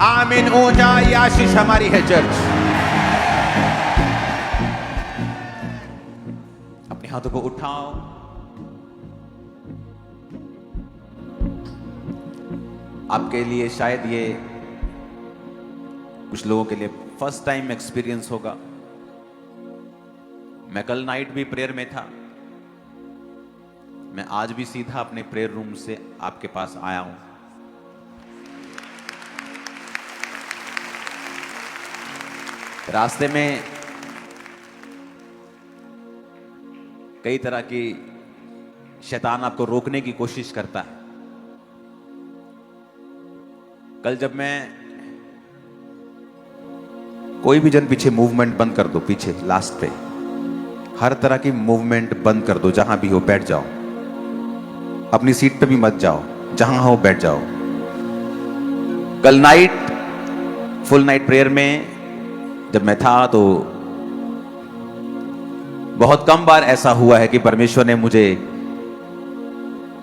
आमीन। ऊंचा ये आशीष हमारी है चर्च। अपने हाथों को उठाओ। आपके लिए शायद ये कुछ लोगों के लिए फर्स्ट टाइम एक्सपीरियंस होगा। मैं कल नाइट भी प्रेयर में था। मैं आज भी सीधा अपने प्रेयर रूम से आपके पास आया हूं। रास्ते में कई तरह की शैतान आपको रोकने की कोशिश करता है। कल जब मैं कोई भी जन पीछे मूवमेंट बंद कर दो, पीछे लास्ट पे हर तरह की मूवमेंट बंद कर दो। जहां भी हो बैठ जाओ, अपनी सीट पे भी मत जाओ, जहां हो बैठ जाओ। कल नाइट फुल नाइट प्रेयर में जब मैं था तो बहुत कम बार ऐसा हुआ है कि परमेश्वर ने मुझे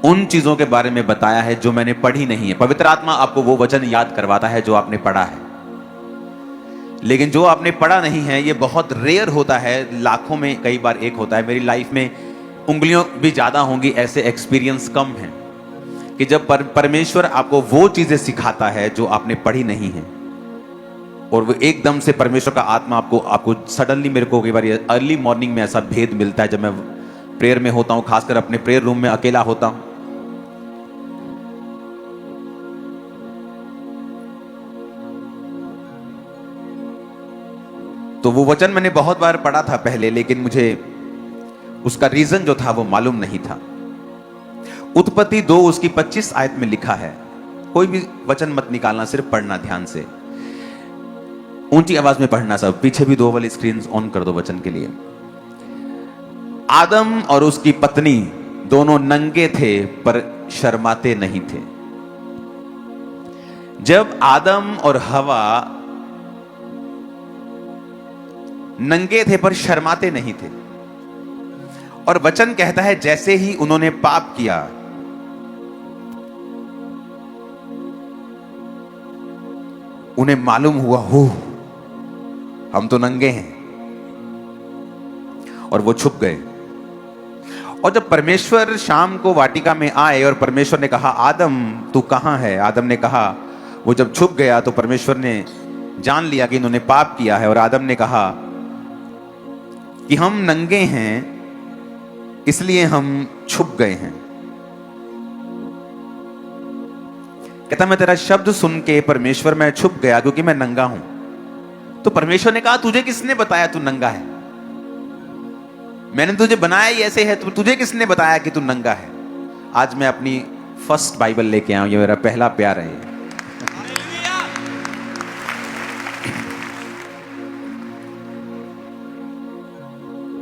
उन चीजों के बारे में बताया है जो मैंने पढ़ी नहीं है। पवित्र आत्मा आपको वो वचन याद करवाता है जो आपने पढ़ा है, लेकिन जो आपने पढ़ा नहीं है ये बहुत रेयर होता है। लाखों में कई बार एक होता है। मेरी लाइफ में उंगलियों भी ज्यादा होंगी, ऐसे एक्सपीरियंस कम हैं कि जब परमेश्वर आपको वो चीजें सिखाता है जो आपने पढ़ी नहीं है, और वो एकदम से परमेश्वर का आत्मा आपको सडनली, मेरे को कई बार अर्ली मॉर्निंग में ऐसा भेद मिलता है जब मैं प्रेयर में होता हूं, खासकर अपने प्रेयर रूम में अकेला होता हूं। तो वो वचन मैंने बहुत बार पढ़ा था पहले, लेकिन मुझे उसका रीजन जो था वो मालूम नहीं था। उत्पत्ति 2 उसकी 25 आयत में लिखा है। कोई भी वचन मत निकालना, सिर्फ पढ़ना ध्यान से, ऊंची आवाज में पढ़ना। सब पीछे भी 2 वाली स्क्रीन ऑन कर दो वचन के लिए। आदम और उसकी पत्नी दोनों नंगे थे पर शर्माते नहीं थे। जब आदम और हवा नंगे थे पर शर्माते नहीं थे, और वचन कहता है जैसे ही उन्होंने पाप किया, उन्हें मालूम हुआ, हो हम तो नंगे हैं, और वो छुप गए। और जब परमेश्वर शाम को वाटिका में आए और परमेश्वर ने कहा, आदम तू कहां है? आदम ने कहा, वो जब छुप गया तो परमेश्वर ने जान लिया कि इन्होंने पाप किया है, और आदम ने कहा कि हम नंगे हैं इसलिए हम छुप गए हैं। कहता, मैं तेरा शब्द सुन के परमेश्वर मैं छुप गया क्योंकि मैं नंगा हूं। तो परमेश्वर ने कहा, तुझे किसने बताया तू नंगा है? मैंने तुझे बनाया ही ऐसे है, तो तुझे किसने बताया कि तू नंगा है? आज मैं अपनी फर्स्ट बाइबल लेके आया हूं। ये मेरा पहला प्यार है।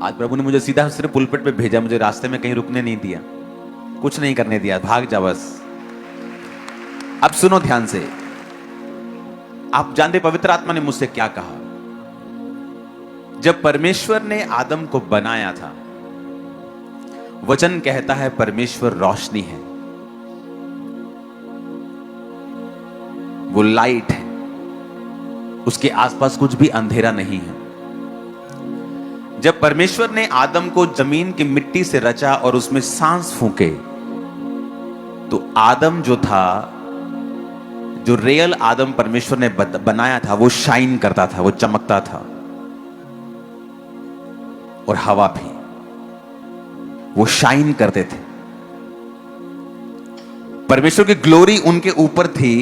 आज प्रभु ने मुझे सीधा सिर्फ पुलपिट पे भेजा, मुझे रास्ते में कहीं रुकने नहीं दिया, कुछ नहीं करने दिया, भाग जा बस। अब सुनो ध्यान से। आप जानते पवित्र आत्मा ने मुझसे क्या कहा? जब परमेश्वर ने आदम को बनाया था, वचन कहता है परमेश्वर रोशनी है, वो लाइट है, उसके आसपास कुछ भी अंधेरा नहीं है। जब परमेश्वर ने आदम को जमीन की मिट्टी से रचा और उसमें सांस फूंके, तो आदम जो था, जो रियल आदम परमेश्वर ने बनाया था, वो शाइन करता था, वो चमकता था। और हवा भी, वो शाइन करते थे। परमेश्वर की ग्लोरी उनके ऊपर थी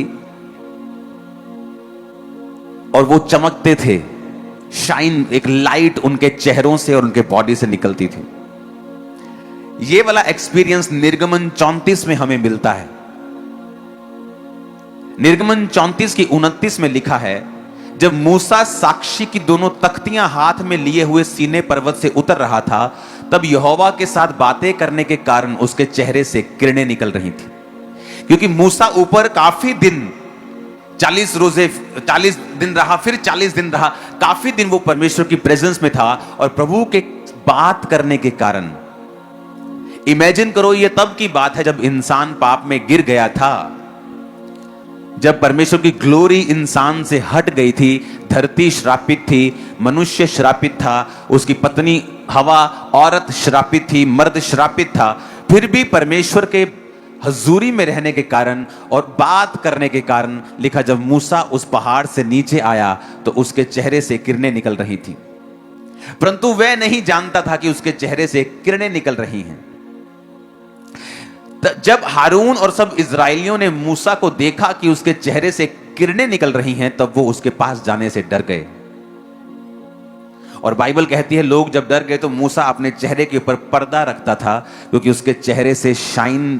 और वो चमकते थे। शाइन, एक लाइट उनके चेहरों से और उनके बॉडी से निकलती थी। ये वाला एक्सपीरियंस निर्गमन 34 में हमें मिलता है। निर्गमन 34 की 29 में लिखा है, जब मूसा साक्षी की दोनों तख्तियां हाथ में लिए हुए सीने पर्वत से उतर रहा था, तब यहोवा के साथ बातें करने के कारण उसके चेहरे से किरणें निकल रही थी। क्योंकि मूसा ऊपर काफी दिन, 40 रोजे 40 दिन रहा, फिर 40 दिन रहा, काफी दिन वो परमेश्वर की प्रेजेंस में था, और प्रभु के बात करने के कारण, इमेजिन करो, ये तब की बात है जब इंसान पाप में गिर गया था। जब परमेश्वर की ग्लोरी इंसान से हट गई थी, धरती श्रापित थी, मनुष्य श्रापित था, उसकी पत्नी हवा औरत श्रापित थी, मर्द श्रापित था, फिर भी परमेश्वर के हजूरी में रहने के कारण और बात करने के कारण लिखा, जब मूसा उस पहाड़ से नीचे आया तो उसके चेहरे से किरणें निकल रही थी, परंतु वह नहीं जानता था कि उसके चेहरे से किरणें निकल रही हैं। जब हारून और सब इजरायलियों ने मूसा को देखा कि उसके चेहरे से किरणें निकल रही हैं, तब वो उसके पास जाने से डर गए। और बाइबल कहती है लोग जब डर गए तो मूसा अपने चेहरे के ऊपर पर्दा रखता था, क्योंकि उसके चेहरे से शाइन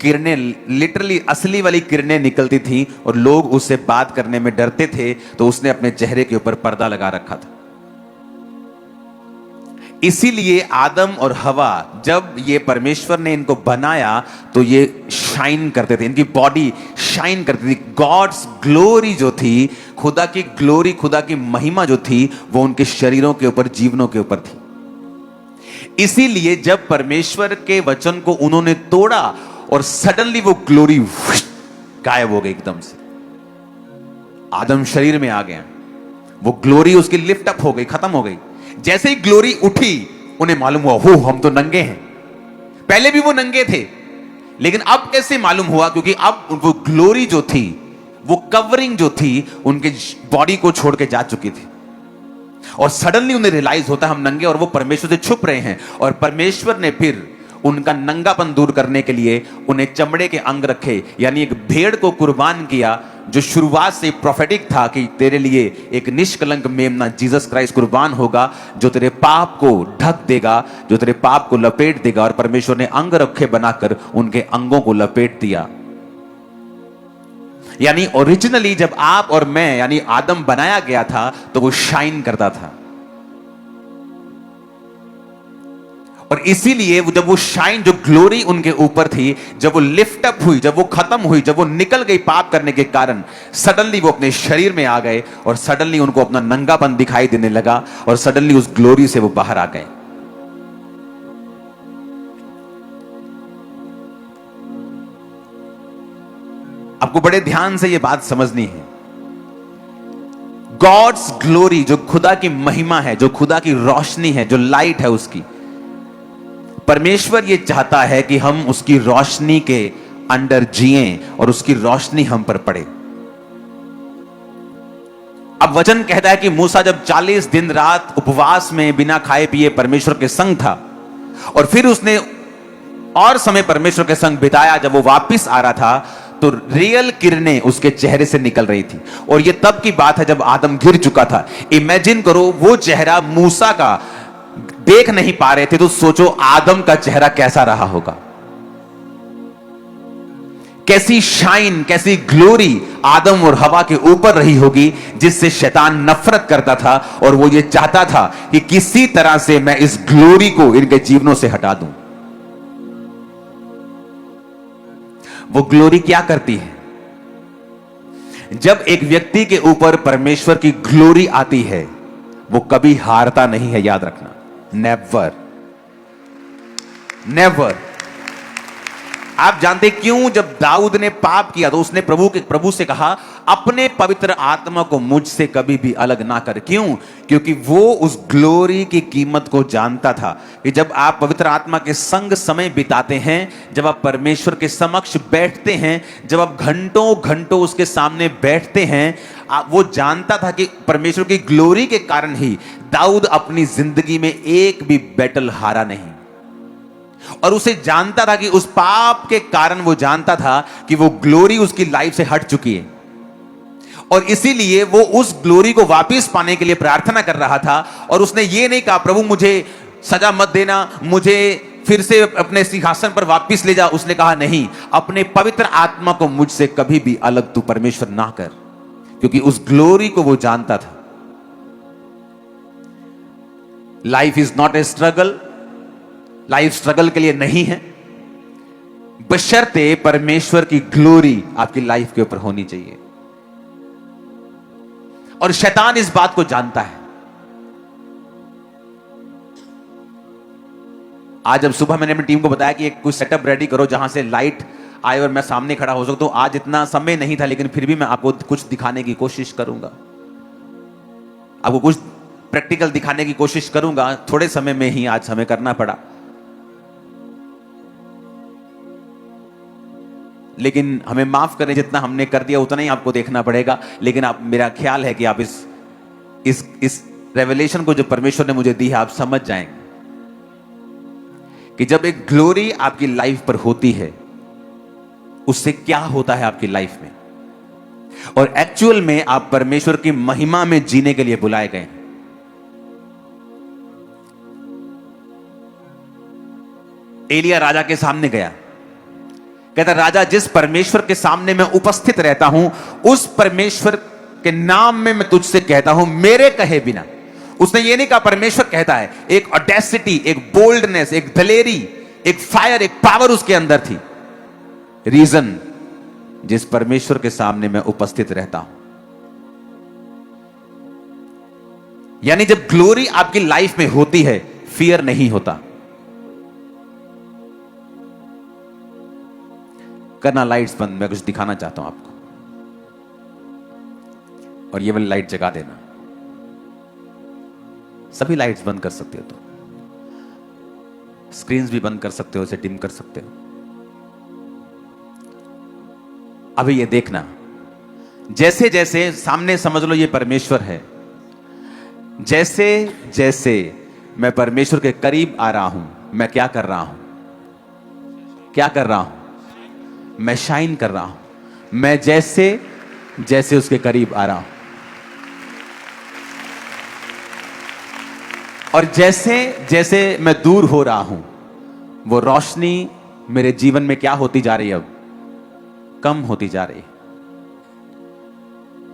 किरणें, लिटरली असली वाली किरणें निकलती थी और लोग उससे बात करने में डरते थे, तो उसने अपने चेहरे के ऊपर पर्दा लगा रखा था। इसीलिए आदम और हवा, जब ये परमेश्वर ने इनको बनाया तो ये शाइन करते थे, इनकी बॉडी शाइन करती थी। गॉड्स ग्लोरी जो थी, खुदा की ग्लोरी, खुदा की महिमा जो थी, वो उनके शरीरों के ऊपर, जीवनों के ऊपर थी। इसीलिए जब परमेश्वर के वचन को उन्होंने तोड़ा और सडनली वो ग्लोरी गायब हो गई एकदम से। आदम शरीर में आ गया, वो ग्लोरी उसकी लिफ्ट अप हो गई, खत्म हो गई। जैसे ही ग्लोरी उठी, उन्हें मालूम हुआ हो हम तो नंगे हैं। पहले भी वो नंगे थे, लेकिन अब कैसे मालूम हुआ? क्योंकि अब वो ग्लोरी जो थी, वो कवरिंग जो थी, उनके बॉडी को छोड़ के जा चुकी थी। और सडनली उन्हें रियलाइज होता हम नंगे, और वो परमेश्वर से छुप रहे हैं। और परमेश्वर ने फिर उनका नंगापन दूर करने के लिए उन्हें चमड़े के अंग रखे, यानी एक भेड़ को कुर्बान किया, जो शुरुआत से प्रोफेटिक था कि तेरे लिए एक निष्कलंक मेमना जीसस क्राइस्ट कुर्बान होगा, जो तेरे पाप को ढक देगा, जो तेरे पाप को लपेट देगा। और परमेश्वर ने अंग रखे बनाकर उनके अंगों को लपेट दिया। यानी ओरिजिनली जब आप और मैं, यानी आदम बनाया गया था, तो वो शाइन करता था। और इसीलिए जब वो शाइन, जो ग्लोरी उनके ऊपर थी, जब वो लिफ्ट अप हुई, जब वो खत्म हुई, जब वो निकल गई पाप करने के कारण, सडनली वो अपने शरीर में आ गए और सडनली उनको अपना नंगापन दिखाई देने लगा और सडनली उस ग्लोरी से वो बाहर आ गए। आपको बड़े ध्यान से ये बात समझनी है। गॉड्स ग्लोरी, जो खुदा की महिमा है, जो खुदा की रोशनी है, जो लाइट है उसकी, परमेश्वर ये चाहता है कि हम उसकी रोशनी के अंडर जिएं और उसकी रोशनी हम पर पड़े। अब वचन कहता है कि मूसा जब 40 दिन रात उपवास में बिना खाए पिए परमेश्वर के संग था, और फिर उसने और समय परमेश्वर के संग बिताया, जब वो वापस आ रहा था तो रियल किरणें उसके चेहरे से निकल रही थी। और ये तब की बात है जब आदम गिर चुका था। इमेजिन करो, वो चेहरा मूसा का देख नहीं पा रहे थे, तो सोचो आदम का चेहरा कैसा रहा होगा। कैसी शाइन, कैसी ग्लोरी आदम और हवा के ऊपर रही होगी, जिससे शैतान नफरत करता था और वो ये चाहता था कि किसी तरह से मैं इस ग्लोरी को इनके जीवनों से हटा दूं। वो ग्लोरी क्या करती है? जब एक व्यक्ति के ऊपर परमेश्वर की ग्लोरी आती है, वो कभी हारता नहीं है, याद रखना। Never, never. आप जानते क्यों? जब दाऊद ने पाप किया तो उसने प्रभु से कहा, अपने पवित्र आत्मा को मुझसे कभी भी अलग ना कर। क्यों? क्योंकि वो उस ग्लोरी की कीमत को जानता था कि जब आप पवित्र आत्मा के संग समय बिताते हैं, जब आप परमेश्वर के समक्ष बैठते हैं, जब आप घंटों घंटों उसके सामने बैठते हैं, वो जानता था कि परमेश्वर की ग्लोरी के कारण ही दाऊद अपनी जिंदगी में एक भी बैटल हारा नहीं। और उसे जानता था कि उस पाप के कारण वो जानता था कि वो ग्लोरी उसकी लाइफ से हट चुकी है, और इसीलिए वो उस ग्लोरी को वापस पाने के लिए प्रार्थना कर रहा था। और उसने ये नहीं कहा, प्रभु मुझे सजा मत देना, मुझे फिर से अपने सिंहासन पर वापस ले जा। उसने कहा, नहीं, अपने पवित्र आत्मा को मुझसे कभी भी अलग तू परमेश्वर ना कर, क्योंकि उस ग्लोरी को वो जानता था। Life is not a struggle, life struggle के लिए नहीं है, बशर्ते परमेश्वर की ग्लोरी आपकी लाइफ के ऊपर होनी चाहिए। और शैतान इस बात को जानता है। आज जब सुबह मैंने अपनी टीम को बताया कि एक कुछ सेटअप रेडी करो जहां से लाइट आए और मैं सामने खड़ा हो सकता हूं। आज इतना समय नहीं था, लेकिन फिर भी मैं आपको कुछ दिखाने की कोशिश करूंगा, आपको कुछ प्रैक्टिकल दिखाने की कोशिश करूंगा। थोड़े समय में ही आज हमें करना पड़ा, लेकिन हमें माफ करें, जितना हमने कर दिया उतना ही आपको देखना पड़ेगा। लेकिन आप, मेरा ख्याल है कि आप इस रेवलेशन को जो परमेश्वर ने मुझे दी है, आप समझ जाएंगे कि जब एक ग्लोरी आपकी लाइफ पर होती है, उससे क्या होता है आपकी लाइफ में, और एक्चुअल में आप परमेश्वर की महिमा में जीने के लिए बुलाए गए। एलिया राजा के सामने गया, कहता, राजा, जिस परमेश्वर के सामने मैं उपस्थित रहता हूं, उस परमेश्वर के नाम में मैं तुझसे कहता हूं, मेरे कहे बिना। उसने ये नहीं कहा परमेश्वर कहता है। एक ऑडेसिटी, एक बोल्डनेस, एक दलेरी, एक फायर, एक पावर उसके अंदर थी। रीजन, जिस परमेश्वर के सामने मैं उपस्थित रहता हूं। यानी जब ग्लोरी आपकी लाइफ में होती है, फियर नहीं होता। करना लाइट्स बंद, मैं कुछ दिखाना चाहता हूं आपको, और ये वाली लाइट जगा देना। सभी लाइट्स बंद कर सकते हो तो, स्क्रीन्स भी बंद कर सकते हो, इसे डिम कर सकते हो। अभी ये देखना, जैसे जैसे सामने समझ लो ये परमेश्वर है, जैसे जैसे मैं परमेश्वर के करीब आ रहा हूं, मैं क्या कर रहा हूं? क्या कर रहा हूं? मैं शाइन कर रहा हूं। मैं जैसे जैसे उसके करीब आ रहा हूं, और जैसे जैसे मैं दूर हो रहा हूं, वो रोशनी मेरे जीवन में क्या होती जा रही है? अब कम होती जा रही है।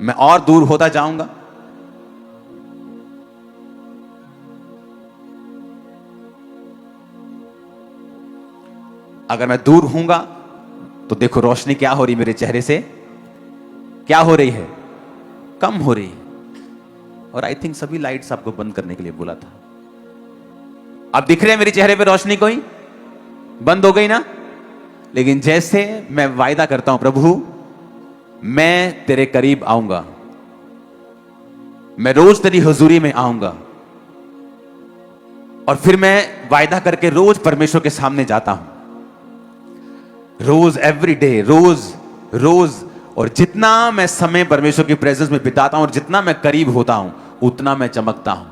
मैं और दूर होता जाऊंगा। अगर मैं दूर हूंगा तो देखो रोशनी क्या हो रही मेरे चेहरे से, क्या हो रही है? कम हो रही है। और आई थिंक सभी लाइट्स आपको बंद करने के लिए बोला था। अब दिख रहे हैं मेरे चेहरे पे रोशनी? कोई बंद हो गई ना? लेकिन जैसे मैं वायदा करता हूं, प्रभु मैं तेरे करीब आऊंगा, मैं रोज तेरी हुजूरी में आऊंगा, और फिर मैं वायदा करके रोज परमेश्वर के सामने जाता हूं, रोज, एवरी डे, रोज रोज। और जितना मैं समय परमेश्वर की प्रेजेंस में बिताता हूं और जितना मैं करीब होता हूं, उतना मैं चमकता हूं।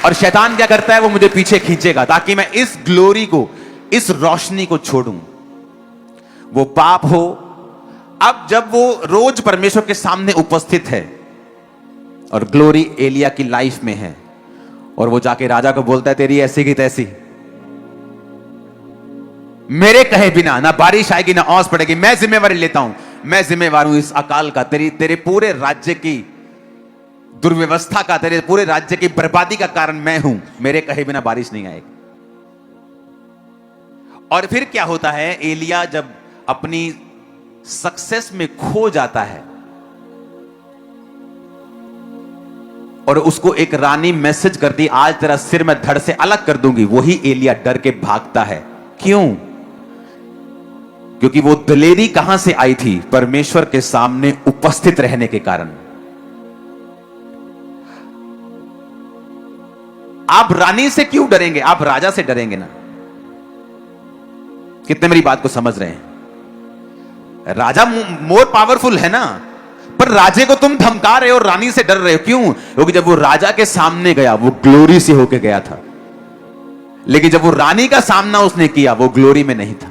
और शैतान क्या करता है? वो मुझे पीछे खींचेगा ताकि मैं इस ग्लोरी को, इस रोशनी को छोड़ूं। वो पाप हो। अब जब वो रोज परमेश्वर के सामने उपस्थित है और ग्लोरी एलिया की लाइफ में है, और वो जाके राजा को बोलता है, तेरी ऐसी की तैसी, मेरे कहे बिना ना बारिश आएगी ना ओस पड़ेगी, मैं जिम्मेवारी लेता हूं, मैं जिम्मेवार हूं इस अकाल का, तेरे पूरे राज्य की दुर्व्यवस्था का, तेरे पूरे राज्य की बर्बादी का कारण मैं हूं, मेरे कहे बिना बारिश नहीं आएगी। और फिर क्या होता है? एलिया जब अपनी सक्सेस में खो जाता है और उसको एक रानी मैसेज करती, आज तेरा सिर मैं धड़ से अलग कर दूंगी, वही एलिया डर के भागता है। क्यों? क्योंकि वो दलेरी कहां से आई थी? परमेश्वर के सामने उपस्थित रहने के कारण। आप रानी से क्यों डरेंगे? आप राजा से डरेंगे ना। कितने मेरी बात को समझ रहे हैं? राजा मोर पावरफुल है ना, पर राजे को तुम धमका रहे हो, रानी से डर रहे हो। क्यों? क्योंकि जब वो राजा के सामने गया, वो ग्लोरी से होके गया था, लेकिन जब वो रानी का सामना उसने किया, वो ग्लोरी में नहीं था।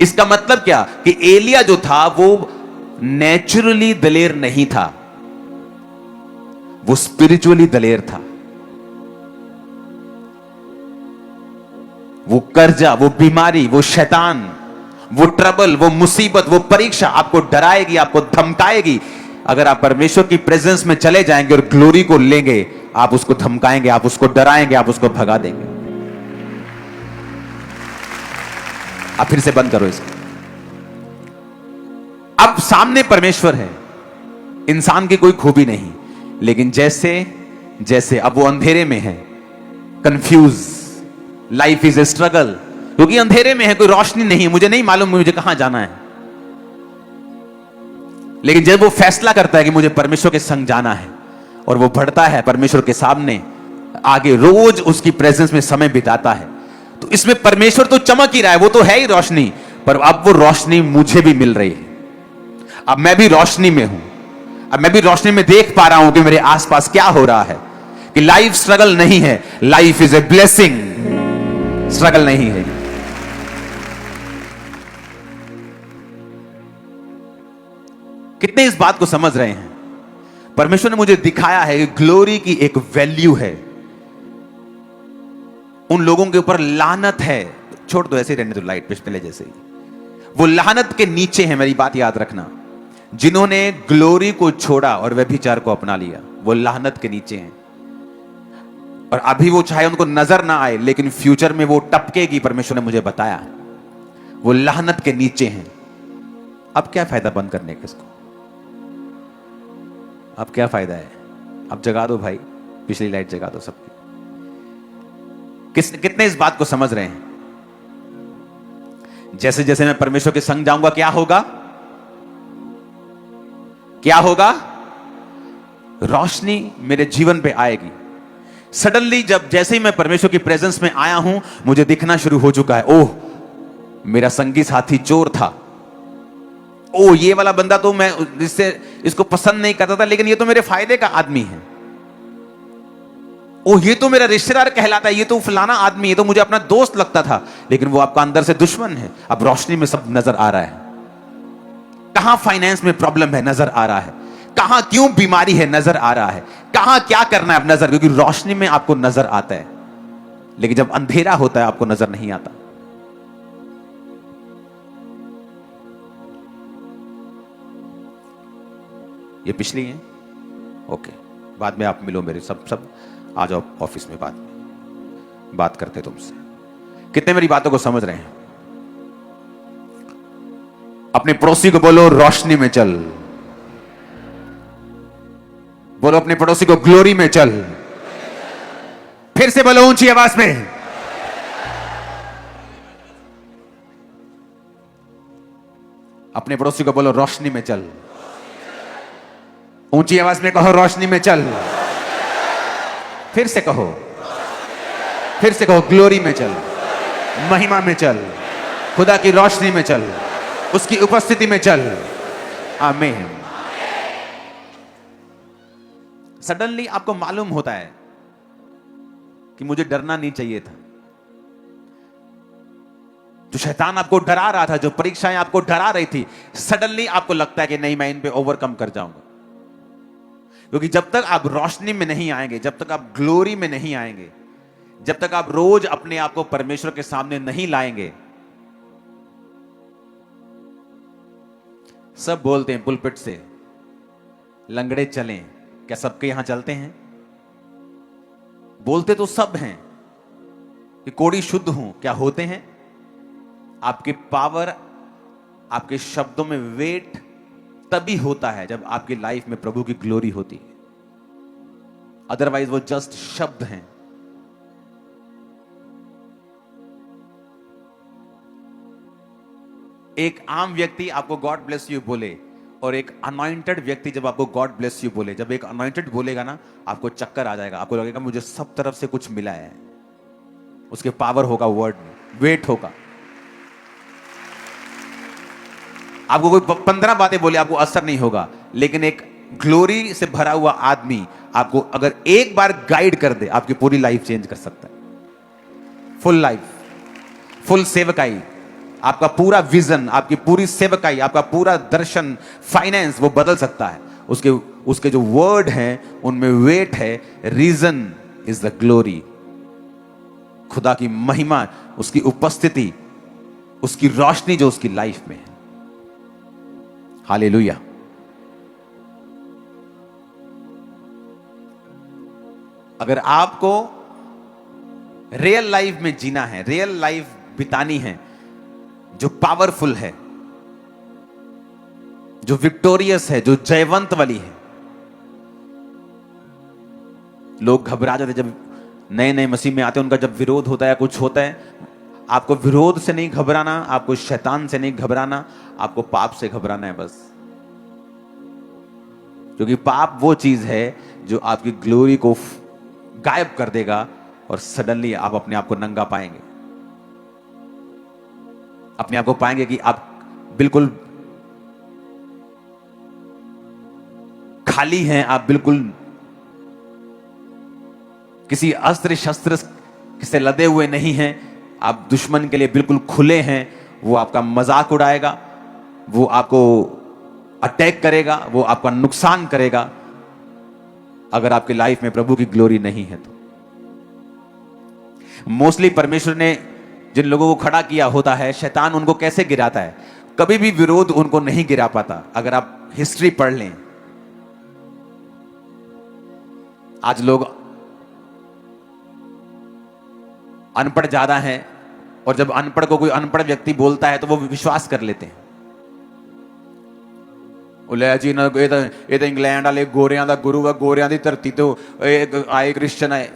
इसका मतलब क्या? कि एलिया जो था वो नेचुरली दलेर नहीं था, वो स्पिरिचुअली दलेर था। वो कर्जा, वो बीमारी, वो शैतान, वो ट्रबल, वो मुसीबत, वो परीक्षा आपको डराएगी, आपको धमकाएगी। अगर आप परमेश्वर की प्रेजेंस में चले जाएंगे और ग्लोरी को लेंगे, आप उसको धमकाएंगे, आप उसको डराएंगे, आप उसको भगा देंगे। आप फिर से बंद करो इसको। अब सामने परमेश्वर है, इंसान की कोई खूबी नहीं, लेकिन जैसे जैसे अब वो अंधेरे में है, confuse, life is a struggle, क्योंकि अंधेरे में है, कोई रोशनी नहीं है, मुझे नहीं मालूम मुझे कहां जाना है। लेकिन जब वो फैसला करता है कि मुझे परमेश्वर के संग जाना है और वो बढ़ता है परमेश्वर के सामने आगे, रोज उसकी प्रेजेंस में समय बिताता है, तो इसमें परमेश्वर तो चमक ही रहा है, वो तो है ही रोशनी, पर अब वो रोशनी मुझे भी मिल रही है। अब मैं भी रोशनी में हूं, अब मैं भी रोशनी में देख पा रहा हूं कि मेरे आसपास क्या हो रहा है, कि लाइफ स्ट्रगल नहीं है, life is a blessing, struggle नहीं है। कितने इस बात को समझ रहे हैं? परमेश्वर ने मुझे दिखाया है कि ग्लोरी की एक वैल्यू है, उन लोगों के ऊपर लानत है, छोड़ दो ऐसे रहने दो, लाइट पहले जैसे ही, वो लानत के नीचे है, मेरी बात याद रखना। जिन्होंने ग्लोरी को छोड़ा और व्यभिचार को अपना लिया, वो लानत के नीचे हैं। और अभी वो चाहे उनको नजर ना आए, लेकिन फ्यूचर में वो टपकेगी, परमेश्वर ने मुझे बताया, वो लानत के नीचे हैं। अब क्या फायदा बंद करने का इसको? अब क्या फायदा है? अब जगा दो भाई, पिछली लाइट जगा दो सबकी। कितने इस बात को समझ रहे हैं? जैसे जैसे मैं परमेश्वर के संग जाऊंगा, क्या होगा? क्या होगा? रोशनी मेरे जीवन पे आएगी। सडनली जब जैसे ही मैं परमेश्वर की प्रेजेंस में आया हूं, मुझे दिखना शुरू हो चुका है, ओह मेरा संगी साथी चोर था, ओ ये वाला बंदा तो मैं इसको पसंद नहीं करता था, लेकिन ये तो मेरे फायदे का आदमी है, ओ ये तो मेरा रिश्तेदार कहलाता है, ये तो फलाना आदमी, ये तो मुझे अपना दोस्त लगता था, लेकिन वो आपका अंदर से दुश्मन है। अब रोशनी में सब नजर आ रहा है। कहां फाइनेंस में प्रॉब्लम है, नजर आ रहा है। कहां क्यों बीमारी है, नजर आ रहा है। कहां क्या करना है, अब नजर, क्योंकि रोशनी में आपको नजर आता है, लेकिन जब अंधेरा होता है आपको नजर नहीं आता। ये पिछली है, ओके, बाद में आप मिलो मेरे, सब आ जाओ ऑफिस में, बाद में बात करते तुमसे। कितने मेरी बातों को समझ रहे हैं? अपने पड़ोसी को बोलो रोशनी में चल, बोलो अपने पड़ोसी को ग्लोरी में चल, फिर से बोलो ऊंची आवाज में, अपने पड़ोसी को बोलो रोशनी में चल, ऊंची आवाज में कहो रोशनी में चल, फिर से कहो, फिर से कहो ग्लोरी में चल, महिमा में चल, खुदा की रोशनी में चल, उसकी उपस्थिति में चल। आमीन। सडनली आपको मालूम होता है कि मुझे डरना नहीं चाहिए था। जो शैतान आपको डरा रहा था, जो परीक्षाएं आपको डरा रही थी, सडनली आपको लगता है कि नहीं, मैं इन पे ओवरकम कर जाऊंगा। क्योंकि जब तक आप रोशनी में नहीं आएंगे, जब तक आप ग्लोरी में नहीं आएंगे, जब तक आप रोज अपने आप को परमेश्वर के सामने नहीं लाएंगे, सब बोलते हैं पुलपिट से, लंगड़े चलें, क्या सबके यहां चलते हैं? बोलते तो सब हैं कि कोड़ी शुद्ध हूं, क्या होते हैं? आपकी पावर, आपके शब्दों में वेट तभी होता है जब आपकी लाइफ में प्रभु की ग्लोरी होती है, अदरवाइज वो जस्ट शब्द हैं। एक आम व्यक्ति आपको गॉड ब्लेस यू बोले, और एक अनॉइंटेड व्यक्ति जब आपको गॉड ब्लेस यू बोले, जब एक अनॉइंटेड बोलेगा ना, आपको चक्कर आ जाएगा, आपको लगेगा मुझे सब तरफ से कुछ मिला है। उसके पावर होगा, वर्ड में वेट होगा। आपको कोई 15 बातें बोले, आपको असर नहीं होगा, लेकिन एक ग्लोरी से भरा हुआ आदमी आपको अगर एक बार गाइड कर दे, आपकी पूरी लाइफ चेंज कर सकता है। फुल लाइफ, फुल सेवकाई, आपका पूरा विजन, आपकी पूरी सेवकाई, आपका पूरा दर्शन, फाइनेंस, वो बदल सकता है। उसके जो वर्ड हैं उनमें वेट है। रीजन इज द ग्लोरी, खुदा की महिमा, उसकी उपस्थिति, उसकी रोशनी जो उसकी लाइफ में है। हालेलुया। अगर आपको रियल लाइफ में जीना है, रियल लाइफ बितानी है जो पावरफुल है, जो विक्टोरियस है, जो जयवंत वाली है। लोग घबरा जाते जब नए नए मसीह में आते हैं, उनका जब विरोध होता है या कुछ होता है, आपको विरोध से नहीं घबराना, आपको शैतान से नहीं घबराना, आपको पाप से घबराना है बस। क्योंकि पाप वो चीज है जो आपकी ग्लोरी को गायब कर देगा और सडनली आप अपने आप को नंगा पाएंगे, अपने आप को पाएंगे कि आप बिल्कुल खाली हैं, आप बिल्कुल किसी अस्त्र शस्त्र से लदे हुए नहीं हैं, आप दुश्मन के लिए बिल्कुल खुले हैं। वो आपका मजाक उड़ाएगा, वो आपको अटैक करेगा, वो आपका नुकसान करेगा अगर आपकी लाइफ में प्रभु की ग्लोरी नहीं है तो। मोस्टली परमेश्वर ने जिन लोगों को खड़ा किया होता है, शैतान उनको कैसे गिराता है? कभी भी विरोध उनको नहीं गिरा पाता। अगर आप हिस्ट्री पढ़ लें, आज लोग अनपढ़ ज्यादा हैं और जब अनपढ़ को कोई अनपढ़ व्यक्ति बोलता है तो वो विश्वास कर लेते हैं। जी ना, ये तो इंग्लैंड वाले गोरियां दा गुरु है, गोरियां दी धरती तो आए क्रिश्चियन आए।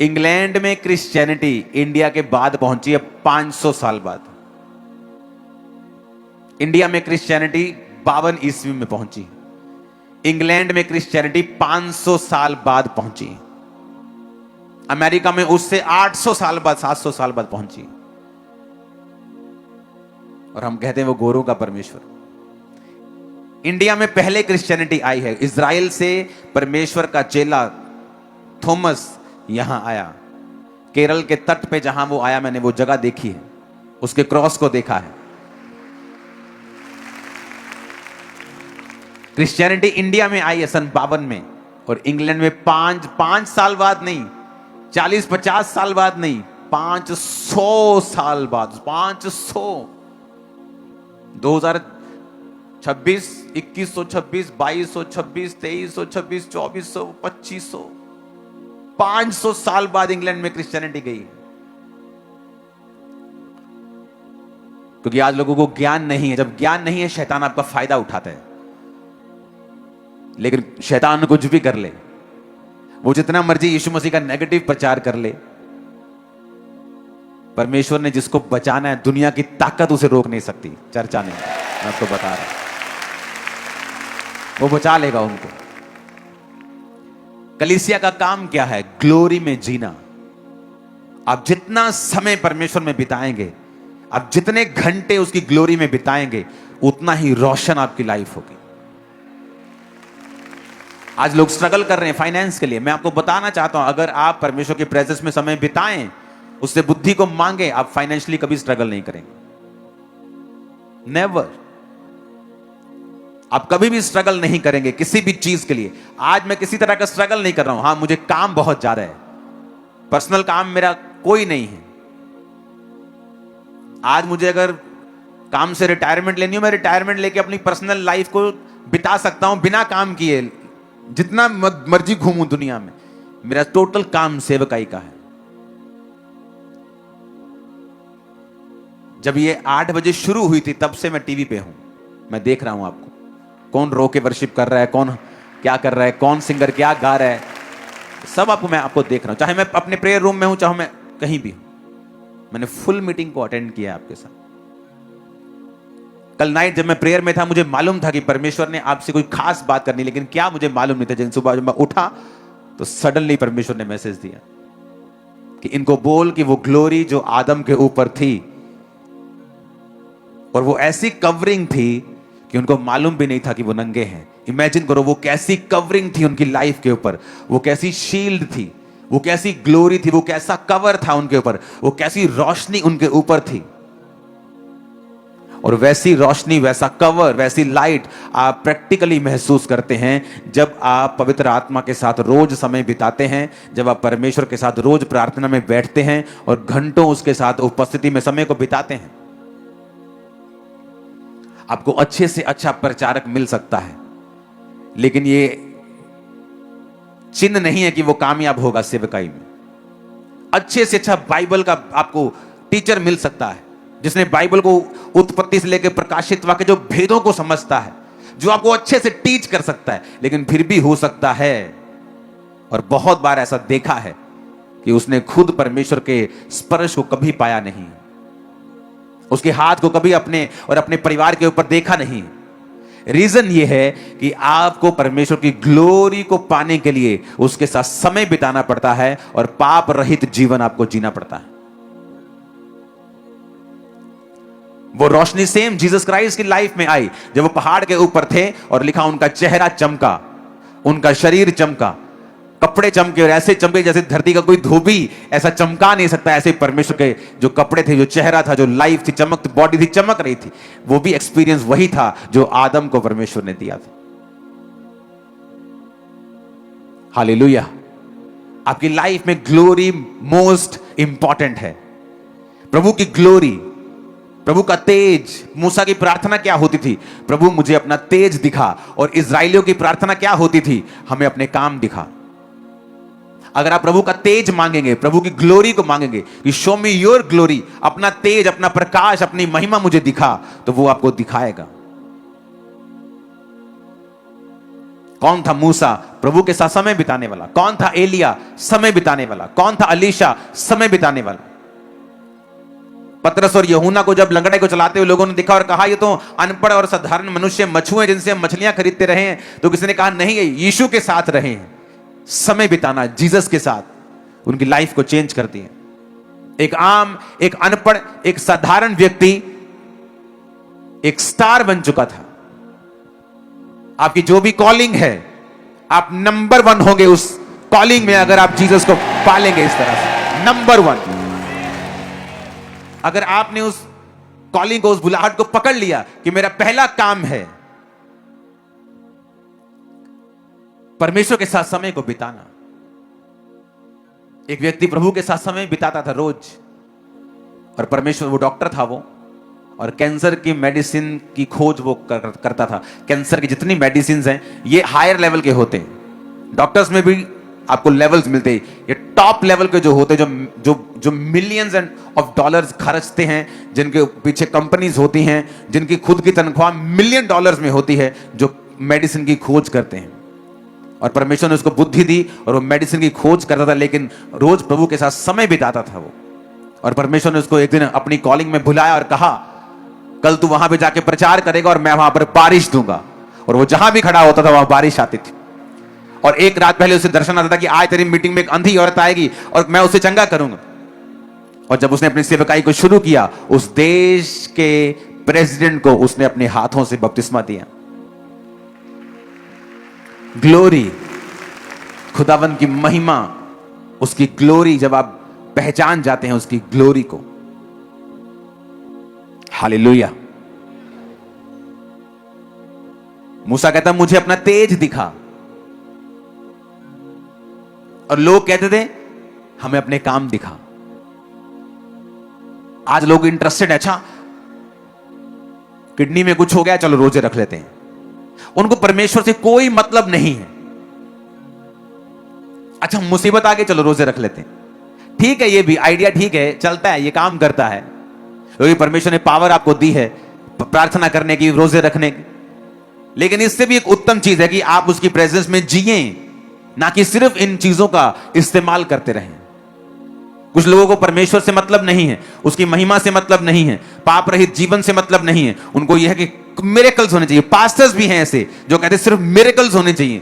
इंग्लैंड में क्रिश्चियनिटी इंडिया के बाद पहुंची है 500 साल बाद। इंडिया में क्रिश्चियनिटी 52 ईस्वी में पहुंची, इंग्लैंड में क्रिश्चियनिटी 500 साल बाद पहुंची, अमेरिका में उससे 800 साल बाद 700 साल बाद पहुंची। और हम कहते हैं वो गोरों का परमेश्वर। इंडिया में पहले क्रिश्चियनिटी आई है, इज़राइल से परमेश्वर का चेला थॉमस यहां आया। केरल के तट पे जहां वो आया, मैंने वो जगह देखी है, उसके क्रॉस को देखा है। क्रिश्चियनिटी इंडिया में आई है सन 52 में, और इंग्लैंड में 5 साल बाद नहीं, 40-50 साल बाद नहीं, 500 साल बाद। 500 2026, 2126, 2226, 2326, 2400, 2500, 500 साल बाद इंग्लैंड में क्रिश्चियनिटी गई। क्योंकि आज लोगों को ज्ञान नहीं है। जब ज्ञान नहीं है, शैतान आपका फायदा उठाता है। लेकिन शैतान कुछ भी कर ले, वो जितना मर्जी यीशु मसीह का नेगेटिव प्रचार कर ले, परमेश्वर ने जिसको बचाना है, दुनिया की ताकत उसे रोक नहीं सकती। चर्चा नहीं, मैं आपको बता रहा हूं, वो बचा लेगा उनको। कलीसिया का काम क्या है? ग्लोरी में जीना। आप जितना समय परमेश्वर में बिताएंगे, आप जितने घंटे उसकी ग्लोरी में बिताएंगे, उतना ही रोशन आपकी लाइफ होगी। आज लोग स्ट्रगल कर रहे हैं फाइनेंस के लिए। मैं आपको बताना चाहता हूं, अगर आप परमेश्वर की प्रेजेंस में समय बिताएं, उससे बुद्धि को मांगे, आप फाइनेंशियली कभी स्ट्रगल नहीं करेंगे। नेवर। आप कभी भी स्ट्रगल नहीं करेंगे किसी भी चीज के लिए। आज मैं किसी तरह का स्ट्रगल नहीं कर रहा हूं। हां, मुझे काम बहुत ज्यादा है, पर्सनल काम मेरा कोई नहीं है। आज मुझे अगर काम से रिटायरमेंट लेनी हो, मैं रिटायरमेंट लेके अपनी पर्सनल लाइफ को बिता सकता हूं बिना काम किए, जितना मर्जी घूमूं दुनिया में। मेरा टोटल काम सेवकाई का है। जब ये 8 बजे शुरू हुई थी, तब से मैं टीवी पे हूं। मैं देख रहा हूं आपको, कौन रो के वर्शिप कर रहा है, कौन क्या कर रहा है, कौन सिंगर क्या गा रहा है, सब मैं आपको देख रहा हूं। चाहे मैं अपने प्रेयर रूम में हूं, चाहे मैं कहीं भी हूं। मैंने फुल मीटिंग को अटेंड किया आपके साथ। कल नाइट जब मैं प्रेयर में था, मुझे मालूम था कि परमेश्वर ने आपसे कोई खास बात करनी, लेकिन क्या मुझे मालूम नहीं था। जिन सुबह जब मैं उठा तो सडनली परमेश्वर ने मैसेज दिया कि इनको बोल कि वो ग्लोरी जो आदम के ऊपर थी, और वो ऐसी कवरिंग थी कि उनको मालूम भी नहीं था कि वो नंगे हैं। इमेजिन करो, वो कैसी कवरिंग थी उनकी लाइफ के ऊपर, वो कैसी शील्ड थी, वो कैसी ग्लोरी थी, वो कैसा कवर था उनके ऊपर, वो कैसी रोशनी उनके ऊपर थी। और वैसी रोशनी, वैसा कवर, वैसी लाइट आप प्रैक्टिकली महसूस करते हैं जब आप पवित्र आत्मा के साथ रोज समय बिताते हैं, जब आप परमेश्वर के साथ रोज प्रार्थना में बैठते हैं और घंटों उसके साथ उपस्थिति में समय को बिताते हैं। आपको अच्छे से अच्छा प्रचारक मिल सकता है, लेकिन ये चिन्ह नहीं है कि वो कामयाब होगा सेवकाई में। अच्छे से अच्छा बाइबल का आपको टीचर मिल सकता है, जिसने बाइबल को उत्पत्ति से लेकर प्रकाशित वाक्य जो भेदों को समझता है, जो आपको अच्छे से टीच कर सकता है। लेकिन फिर भी हो सकता है, और बहुत बार ऐसा देखा है, कि उसने खुद परमेश्वर के स्पर्श को कभी पाया नहीं, उसके हाथ को कभी अपने और अपने परिवार के ऊपर देखा नहीं। रीजन यह है कि आपको परमेश्वर की ग्लोरी को पाने के लिए उसके साथ समय बिताना पड़ता है और पाप रहित जीवन आपको जीना पड़ता है। वो रोशनी सेम जीसस क्राइस्ट की लाइफ में आई जब वो पहाड़ के ऊपर थे और लिखा उनका चेहरा चमका, उनका शरीर चमका, कपड़े चमके और ऐसे चमके जैसे धरती का कोई धोबी ऐसा चमका नहीं सकता। ऐसे परमेश्वर के जो कपड़े थे, जो चेहरा था, जो लाइफ थी, चमक बॉडी थी, चमक रही थी। वो भी एक्सपीरियंस वही था जो आदम को परमेश्वर ने दिया था। हालेलुया। आपकी लाइफ में ग्लोरी मोस्ट इंपॉर्टेंट है। प्रभु की ग्लोरी, प्रभु का तेज। मूसा की प्रार्थना क्या होती थी? प्रभु मुझे अपना तेज दिखा। और इजराइलियों की प्रार्थना क्या होती थी? हमें अपने काम दिखा। अगर आप प्रभु का तेज मांगेंगे, प्रभु की ग्लोरी को मांगेंगे कि शो मी योर ग्लोरी, अपना तेज, अपना प्रकाश, अपनी महिमा मुझे दिखा, तो वो आपको दिखाएगा। कौन था मूसा? प्रभु के साथ समय बिताने वाला। कौन था एलिया? समय बिताने वाला। कौन था अलीशा? समय बिताने वाला। पतरस और यूहन्ना को जब लंगड़े को चलाते हुए लोगों ने देखा और कहा ये तो अनपढ़ और साधारण मनुष्य मछुए जिनसे हम मछलियां खरीदते रहे हैं, तो किसी ने कहा नहीं, ये यीशु के साथ रहे हैं। समय बिताना जीसस के साथ उनकी लाइफ को चेंज करती है। एक आम, एक अनपढ़, एक साधारण व्यक्ति एक स्टार बन चुका था। आपकी जो भी कॉलिंग है, आप नंबर 1 होंगे उस कॉलिंग में अगर आप जीसस को पालेंगे इस तरह से। नंबर 1। अगर आपने उस कॉलिंग को, उस बुलाहट को पकड़ लिया कि मेरा पहला काम है परमेश्वर के साथ समय को बिताना। एक व्यक्ति प्रभु के साथ समय बिताता था रोज, और परमेश्वर, वो डॉक्टर था वो, और कैंसर की मेडिसिन की खोज वो करता था। कैंसर की जितनी मेडिसिन हैं ये हायर लेवल के होते हैं। डॉक्टर्स में भी आपको लेवल्स मिलते हैं। ये टॉप लेवल के जो होते हैं, जो जो जो मिलियंस एंड ऑफ डॉलर्स खर्चते हैं, जिनके पीछे कंपनीज होती हैं, जिनकी खुद की तनख्वाह मिलियन डॉलर्स में होती है, जो मेडिसिन की खोज करते हैं। और परमेश्वर ने उसको बुद्धि दी और वो मेडिसिन की खोज करता था, लेकिन रोज प्रभु के साथ समय बिताता था वो। और परमेश्वर ने उसको एक दिन अपनी कॉलिंग में बुलाया और कहा कल तू वहां पे जाके प्रचार करेगा और मैं वहां पर बारिश दूंगा। और वो जहां भी खड़ा होता था वहां बारिश आती थी। और एक रात पहले उसे दर्शन आता था कि आज तेरी मीटिंग में एक अंधी औरत आएगी और मैं उसे चंगा करूंगा। और जब उसने अपनी सेवकाई को शुरू किया, उस देश के प्रेसिडेंट को उसने अपने हाथों से बपतिस्मा दिया। ग्लोरी, खुदावंद की महिमा, उसकी ग्लोरी, जब आप पहचान जाते हैं उसकी ग्लोरी को। हालेलुया। मूसा कहता मुझे अपना तेज दिखा, और लोग कहते थे हमें अपने काम दिखा। आज लोग इंटरेस्टेड है, अच्छा किडनी में कुछ हो गया, चलो रोजे रख लेते हैं। उनको परमेश्वर से कोई मतलब नहीं है। अच्छा मुसीबत आ गई, चलो रोजे रख लेते हैं। ठीक है, ये भी आइडिया ठीक है, चलता है, ये काम करता है, क्योंकि परमेश्वर ने पावर आपको दी है प्रार्थना करने की, रोजे रखने की। लेकिन इससे भी एक उत्तम चीज है कि आप उसकी प्रेजेंस में जिए, ना कि सिर्फ इन चीजों का इस्तेमाल करते रहें। कुछ लोगों को परमेश्वर से मतलब नहीं है, उसकी महिमा से मतलब नहीं है, पाप रहित जीवन से मतलब नहीं है। उनको यह है कि मिरेकल्स होने चाहिए। पास्टर्स भी हैं ऐसे जो कहते हैं सिर्फ मिरेकल्स होने चाहिए।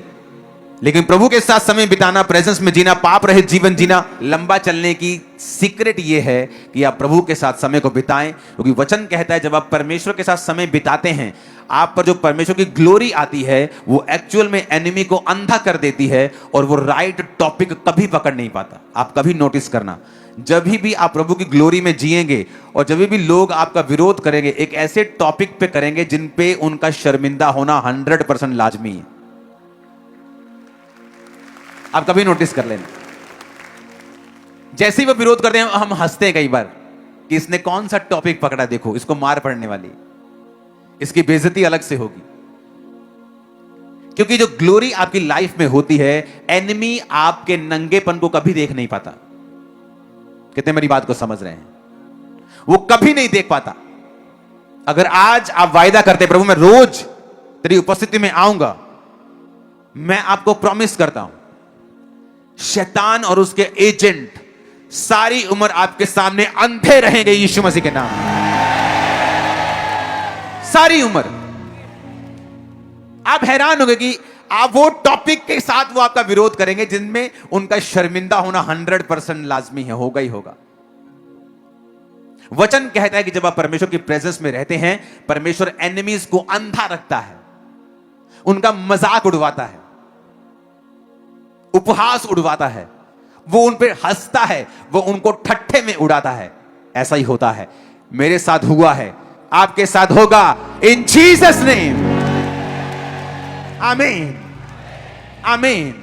लेकिन प्रभु के साथ समय बिताना, प्रेजेंस में जीना, पाप रहित जीवन जीना, लंबा चलने की सीक्रेट यह है कि आप प्रभु के साथ समय को बिताएं। क्योंकि वचन कहता है जब आप परमेश्वर के साथ समय बिताते हैं, आप पर जो परमेश्वर की ग्लोरी आती है वो एक्चुअल में एनिमी को अंधा कर देती है, और वो राइट टॉपिक कभी पकड़ नहीं पाता। आप कभी नोटिस करना, जब भी आप प्रभु की ग्लोरी में जिएंगे और जब भी लोग आपका विरोध करेंगे, एक ऐसे टॉपिक पे करेंगे जिन पे उनका शर्मिंदा होना 100% लाजमी है। आप कभी नोटिस कर लेना, जैसे ही वो विरोध करते हैं हम हंसते हैं कई बार कि इसने कौन सा टॉपिक पकड़ा, देखो इसको मार पड़ने वाली, इसकी बेइज्जती अलग से होगी। क्योंकि जो ग्लोरी आपकी लाइफ में होती है, एनिमी आपके नंगेपन को कभी देख नहीं पाता। कितने मेरी बात को समझ रहे हैं? वो कभी नहीं देख पाता। अगर आज आप वायदा करते प्रभु मैं रोज तेरी उपस्थिति में आऊंगा, मैं आपको प्रॉमिस करता हूं शैतान और उसके एजेंट सारी उम्र आपके सामने अंधे रहेंगे यीशु मसीह के नाम में। सारी उम्र आप हैरान होंगे कि आप वो टॉपिक के साथ वो आपका विरोध करेंगे जिनमें उनका शर्मिंदा होना 100% लाजमी है, होगा ही होगा। वचन कहता है कि जब आप परमेश्वर की प्रेजेंस में रहते हैं, परमेश्वर एनिमीज को अंधा रखता है, उनका मजाक उड़वाता है, उपहास उड़वाता है, वो उन पर हंसता है, वो उनको ठट्ठे में उड़ाता है। ऐसा ही होता है, मेरे साथ हुआ है, आपके साथ होगा, इन जीसस नेम, आमीन आमीन।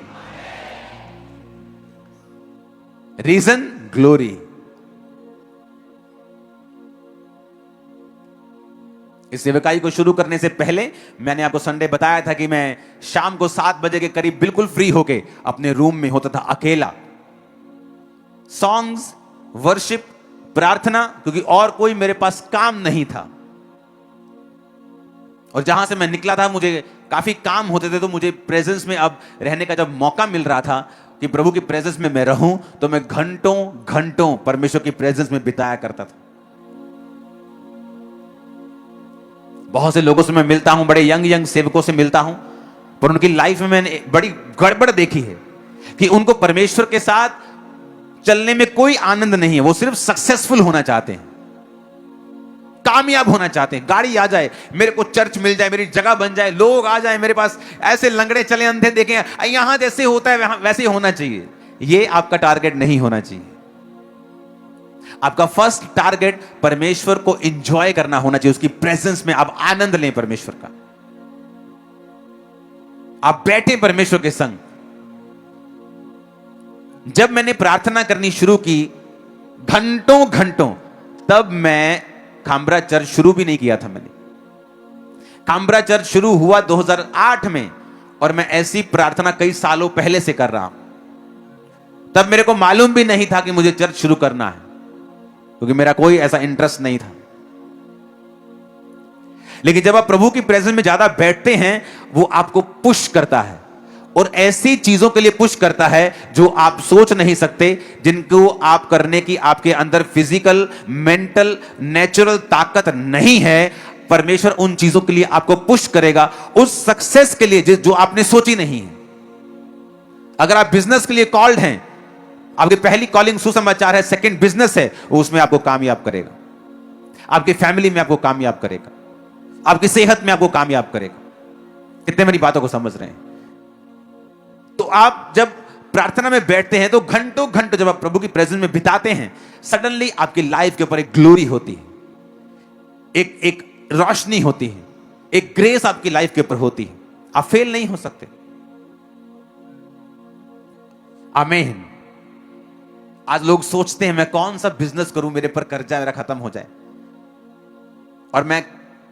रीजन, ग्लोरी। इस सेवकाई को शुरू करने से पहले मैंने आपको संडे बताया था कि मैं शाम को 7 बजे के करीब बिल्कुल फ्री होके अपने रूम में होता था अकेला, सॉन्ग्स, वर्शिप, प्रार्थना, क्योंकि और कोई मेरे पास काम नहीं था। और जहां से मैं निकला था मुझे काफी काम होते थे, तो मुझे प्रेजेंस में अब रहने का जब मौका मिल रहा था कि प्रभु की प्रेजेंस में मैं रहूं, तो मैं घंटों घंटों परमेश्वर की प्रेजेंस में बिताया करता था। बहुत से लोगों से मैं मिलता हूं, बड़े यंग सेवकों से मिलता हूं, पर उनकी लाइफ में मैंने बड़ी गड़बड़ देखी है कि उनको परमेश्वर के साथ चलने में कोई आनंद नहीं है। वो सिर्फ सक्सेसफुल होना चाहते हैं, कामयाब होना चाहते हैं, गाड़ी आ जाए, मेरे को चर्च मिल जाए, मेरी जगह बन जाए, लोग आ जाए मेरे पास, ऐसे लंगड़े चले अंधे देखें, यहां जैसे होता है वैसे होना चाहिए। ये आपका टारगेट नहीं होना चाहिए। आपका फर्स्ट टारगेट परमेश्वर को एंजॉय करना होना चाहिए, उसकी प्रेजेंस में आप आनंद लें परमेश्वर का, आप बैठे परमेश्वर के संग। जब मैंने प्रार्थना करनी शुरू की घंटों घंटों, तब मैं खामब्रा चर्च शुरू भी नहीं किया था। मैंने खामब्रा चर्च शुरू हुआ 2008 में, और मैं ऐसी प्रार्थना कई सालों पहले से कर रहा हूं। तब मेरे को मालूम भी नहीं था कि मुझे चर्च शुरू करना है, क्योंकि मेरा कोई ऐसा इंटरेस्ट नहीं था। लेकिन जब आप प्रभु की प्रेजेंस में ज्यादा बैठते हैं, वो आपको पुश करता है, और ऐसी चीजों के लिए पुश करता है जो आप सोच नहीं सकते, जिनको आप करने की आपके अंदर फिजिकल, मेंटल, नेचुरल ताकत नहीं है। परमेश्वर उन चीजों के लिए आपको पुश करेगा, उस सक्सेस के लिए जो आपने सोची नहीं है। अगर आप बिजनेस के लिए कॉल्ड हैं, आपकी पहली कॉलिंग सुसमाचार है, सेकंड बिजनेस है, वो उसमें आपको कामयाब करेगा, आपकी फैमिली में आपको कामयाब करेगा, आपकी सेहत में आपको कामयाब करेगा। कितने मेरी बातों को समझ रहे हैं? तो आप जब प्रार्थना में बैठते हैं, तो घंटों घंटों जब आप प्रभु की प्रेजेंस में बिताते हैं, सडनली आपकी लाइफ के ऊपर एक ग्लोरी होती है, एक रोशनी होती है, एक ग्रेस आपकी लाइफ के ऊपर होती है। आप फेल नहीं हो सकते। आमीन। आज लोग सोचते हैं मैं कौन सा बिजनेस करूं, मेरे पर कर्जा मेरा खत्म हो जाए, और मैं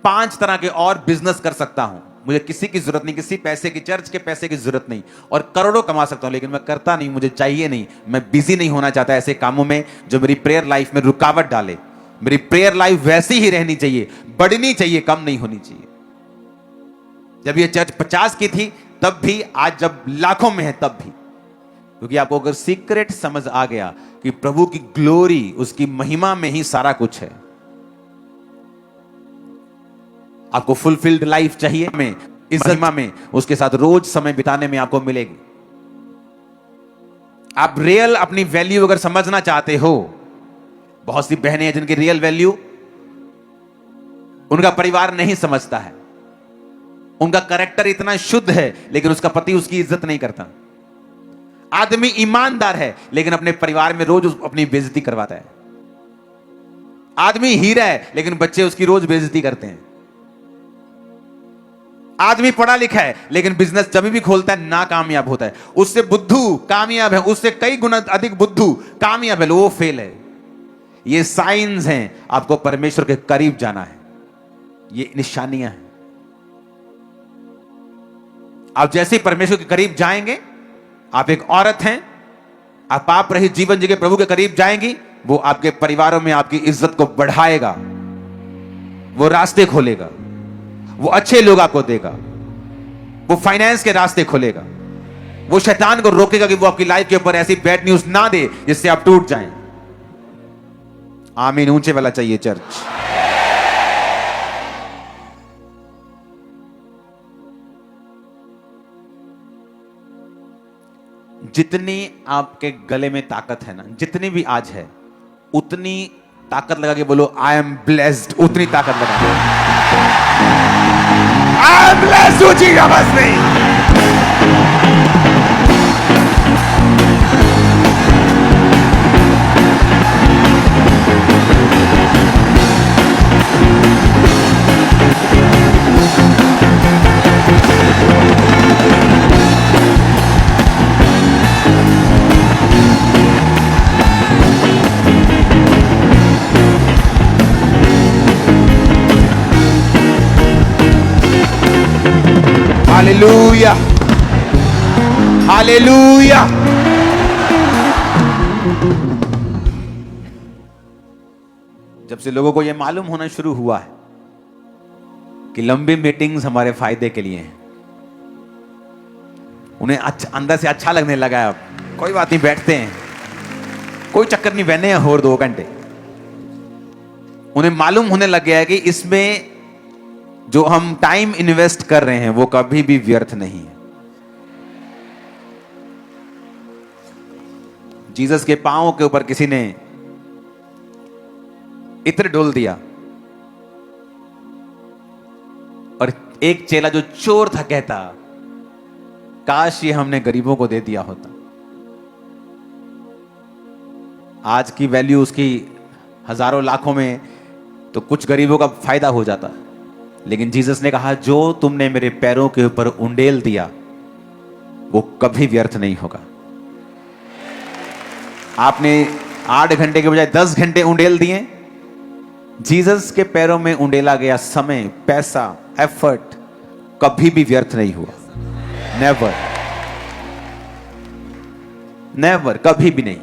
5 तरह के और बिजनेस कर सकता हूं, मुझे किसी की जरूरत नहीं, किसी पैसे की, चर्च के पैसे की जरूरत नहीं, और करोड़ों कमा सकता हूं, लेकिन मैं करता नहीं, मुझे चाहिए नहीं। मैं बिजी नहीं होना चाहता ऐसे कामों में जो मेरी प्रेयर लाइफ में रुकावट डाले। मेरी प्रेयर लाइफ वैसी ही रहनी चाहिए, बढ़नी चाहिए, कम नहीं होनी चाहिए। जब ये चर्च 50 की थी तब भी, आज जब लाखों में है तब भी, क्योंकि आपको अगर सीक्रेट समझ आ गया कि प्रभु की ग्लोरी, उसकी महिमा में ही सारा कुछ है। आपको फुलफिल्ड लाइफ चाहिए में, इस महिमा में, उसके साथ रोज समय बिताने में आपको मिलेगी। आप रियल अपनी वैल्यू अगर समझना चाहते हो, बहुत सी बहनें हैं जिनकी रियल वैल्यू उनका परिवार नहीं समझता है, उनका कैरेक्टर इतना शुद्ध है लेकिन उसका पति उसकी इज्जत नहीं करता। आदमी ईमानदार है लेकिन अपने परिवार में रोज अपनी बेइज्जती करवाता है। आदमी हीरा है लेकिन बच्चे उसकी रोज बेइज्जती करते हैं। आदमी पढ़ा लिखा है लेकिन बिजनेस जब भी खोलता है नाकामयाब होता है। उससे बुद्धू कामयाब है, उससे कई गुना अधिक बुद्धू कामयाब है, वो फेल है। ये साइंस हैं, आपको परमेश्वर के करीब जाना है, ये निशानियां हैं। आप जैसे ही परमेश्वर के करीब जाएंगे, आप एक औरत हैं, आप पाप रहित जीवन जी के प्रभु के करीब जाएंगी, वो आपके परिवारों में आपकी इज्जत को बढ़ाएगा, वो रास्ते खोलेगा, वो अच्छे लोग आपको देगा, वो फाइनेंस के रास्ते खोलेगा, वो शैतान को रोकेगा कि वो आपकी लाइफ के ऊपर ऐसी बैड न्यूज ना दे जिससे आप टूट जाएं। आमीन ऊंचे वाला चाहिए चर्च। जितनी आपके गले में ताकत है ना, जितनी भी आज है, उतनी ताकत लगा के बोलो आई एम ब्लेस्ड। उतनी ताकत लगा, आई एम ब्लेस्ड। ऊंची आवाज नहीं। Hallelujah, hallelujah. जब से लोगों को यह मालूम होना शुरू हुआ है कि लंबी मीटिंग्स हमारे फायदे के लिए हैं, उन्हें अंदर से अच्छा लगने लगा है। अब कोई बात नहीं, बैठते हैं, कोई चक्कर नहीं, बहने हैं और 2 घंटे। उन्हें मालूम होने लग गया है कि इसमें जो हम टाइम इन्वेस्ट कर रहे हैं वो कभी भी व्यर्थ नहीं है। जीसस के पांवों के ऊपर किसी ने इत्र डोल दिया और एक चेला जो चोर था कहता, काश ये हमने गरीबों को दे दिया होता। आज की वैल्यू उसकी हजारों लाखों में, तो कुछ गरीबों का फायदा हो जाता। लेकिन जीसस ने कहा, जो तुमने मेरे पैरों के ऊपर उंडेल दिया वो कभी व्यर्थ नहीं होगा। आपने 8 घंटे के बजाय 10 घंटे उंडेल दिए। जीसस के पैरों में उंडेला गया समय, पैसा, एफर्ट कभी भी व्यर्थ नहीं हुआ। नेवर, नेवर, कभी भी नहीं।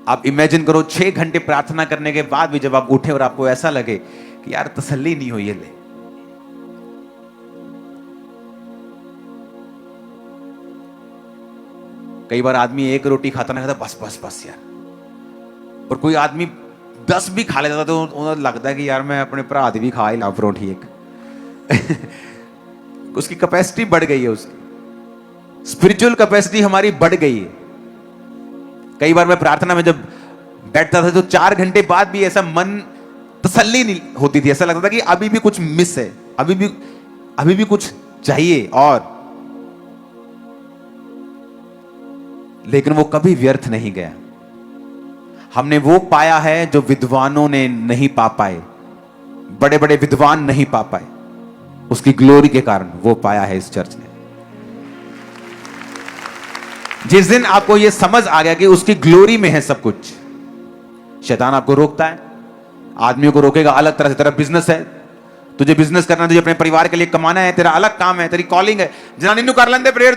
आप इमेजिन करो 6 घंटे प्रार्थना करने के बाद भी जब आप उठे और आपको ऐसा लगे कि यार तसल्ली नहीं हुई, ले कई बार आदमी 1 रोटी खाता ना खाता, बस बस बस यार, और कोई आदमी 10 भी खा लेता तो उन्हें लगता है कि यार मैं अपने भरा दी भी खा ही ला परोठी एक। उसकी कैपेसिटी बढ़ गई है, उसकी स्पिरिचुअल कैपेसिटी हमारी बढ़ गई है। कई बार मैं प्रार्थना में जब बैठता था तो 4 घंटे बाद भी ऐसा मन तसल्ली नहीं होती थी, ऐसा लगता था कि अभी भी कुछ मिस है, अभी भी कुछ चाहिए और, लेकिन वो कभी व्यर्थ नहीं गया। हमने वो पाया है जो विद्वानों ने नहीं पा पाए, बड़े बड़े विद्वान नहीं पा पाए, उसकी ग्लोरी के कारण वो पाया है इस चर्च ने। जिस दिन आपको यह समझ आ गया कि उसकी ग्लोरी में है सब कुछ, शैतान आपको रोकता है, आदमियों को रोकेगा अलग तरह से। तेरा बिजनेस है, तुझे बिजनेस करना, तुझे अपने परिवार के लिए कमाना है, तेरा अलग काम है, तेरी कॉलिंग है। जनानी नु कर लेंदे प्रेयर,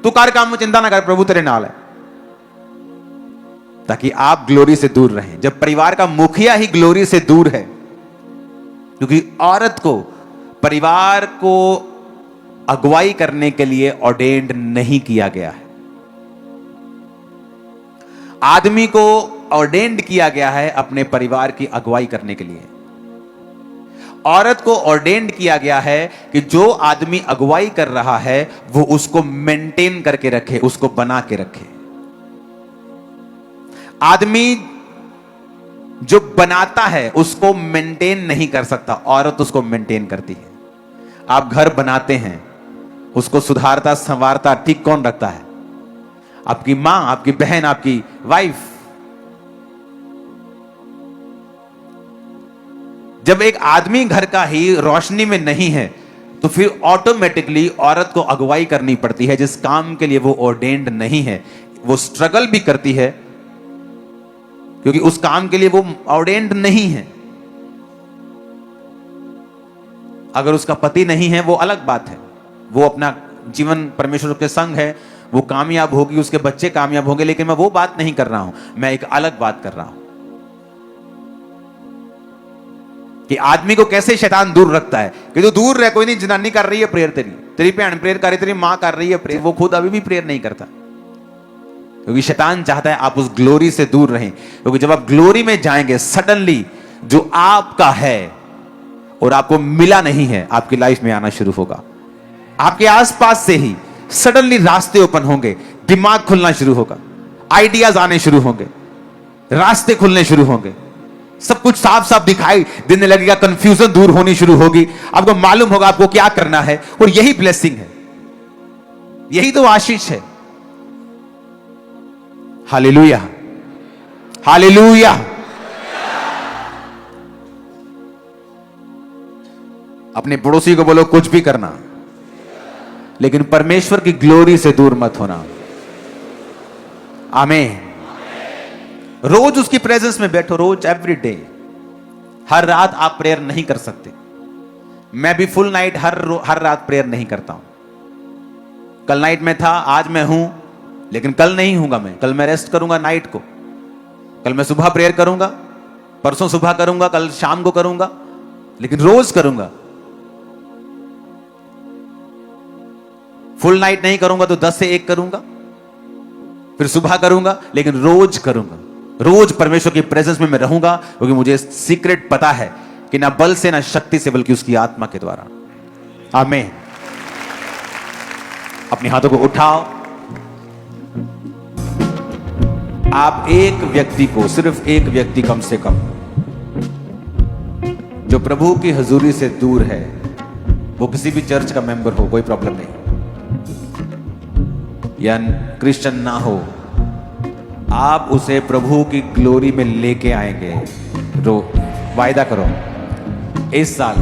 तू कर काम में चिंता ना कर, प्रभु तेरे नाल है, ताकि आप ग्लोरी से दूर रहें। जब परिवार का मुखिया ही ग्लोरी से दूर है, क्योंकि औरत को परिवार को अगुवाई करने के लिए ऑर्डेन्ड नहीं किया गया है, आदमी को ऑर्डेन्ड किया गया है अपने परिवार की अगुवाई करने के लिए। औरत को ऑर्डेन्ड किया गया है कि जो आदमी अगुवाई कर रहा है वो उसको मेंटेन करके रखे, उसको बना के रखे। आदमी जो बनाता है उसको मेंटेन नहीं कर सकता, औरत उसको मेंटेन करती है। आप घर बनाते हैं, उसको सुधारता संवारता ठीक कौन रखता है? आपकी मां, आपकी बहन, आपकी वाइफ। जब एक आदमी घर का ही रोशनी में नहीं है तो फिर ऑटोमेटिकली औरत को अगुवाई करनी पड़ती है, जिस काम के लिए वो ऑर्डेन्ड नहीं है। वो स्ट्रगल भी करती है क्योंकि उस काम के लिए वो ऑर्डेन्ड नहीं है। अगर उसका पति नहीं है वो अलग बात है, वो अपना जीवन परमेश्वर के संग है, वो कामयाब होगी, उसके बच्चे कामयाब होंगे, लेकिन मैं वो बात नहीं कर रहा हूं। मैं एक अलग बात कर रहा हूं कि आदमी को कैसे शैतान दूर रखता है कि तू दूर रह, कोई नहीं, जनानी कर रही है प्रेयर, तेरी भैन प्रेयर कर रही, तेरी मां कर रही है प्रेयर, वो खुद अभी भी प्रेयर नहीं करता। क्योंकि शैतान चाहता है आप उस ग्लोरी से दूर रहें, क्योंकि जब आप ग्लोरी में जाएंगे सडनली जो आपका है और आपको मिला नहीं है आपकी लाइफ में आना शुरू होगा। आपके आसपास से ही सडनली रास्ते ओपन होंगे, दिमाग खुलना शुरू होगा, आइडियाज आने शुरू होंगे, रास्ते खुलने शुरू होंगे, सब कुछ साफ साफ दिखाई देने लगेगा, कंफ्यूजन दूर होनी शुरू होगी, आपको मालूम होगा आपको क्या करना है। और यही ब्लेसिंग है, यही तो आशीष है। Hallelujah, hallelujah. अपने पड़ोसी को बोलो कुछ भी करना, लेकिन परमेश्वर की ग्लोरी से दूर मत होना। आमीन। रोज उसकी प्रेजेंस में बैठो, रोज, एवरी डे। हर रात आप प्रेयर नहीं कर सकते। मैं भी फुल नाइट हर रात प्रेयर नहीं करता हूं। कल नाइट में था, आज मैं हूं, लेकिन कल नहीं हूंगा। मैं कल मैं रेस्ट करूंगा नाइट को। कल मैं सुबह प्रेयर करूंगा, परसों सुबह करूंगा, कल शाम को करूंगा, लेकिन रोज करूंगा। फुल नाइट नहीं करूंगा तो 10 से 1 करूंगा, फिर सुबह करूंगा, लेकिन रोज करूंगा। रोज परमेश्वर की प्रेजेंस में मैं रहूंगा, क्योंकि मुझे सीक्रेट पता है कि ना बल से ना शक्ति से, बल्कि उसकी आत्मा के द्वारा। आमीन। अपने हाथों को उठाओ। आप एक व्यक्ति को, सिर्फ एक व्यक्ति कम से कम, जो प्रभु की हजूरी से दूर है, वो किसी भी चर्च का मेंबर हो, कोई प्रॉब्लम नहीं, या क्रिश्चियन ना हो, आप उसे प्रभु की ग्लोरी में लेके आएंगे। जो वायदा करो इस साल,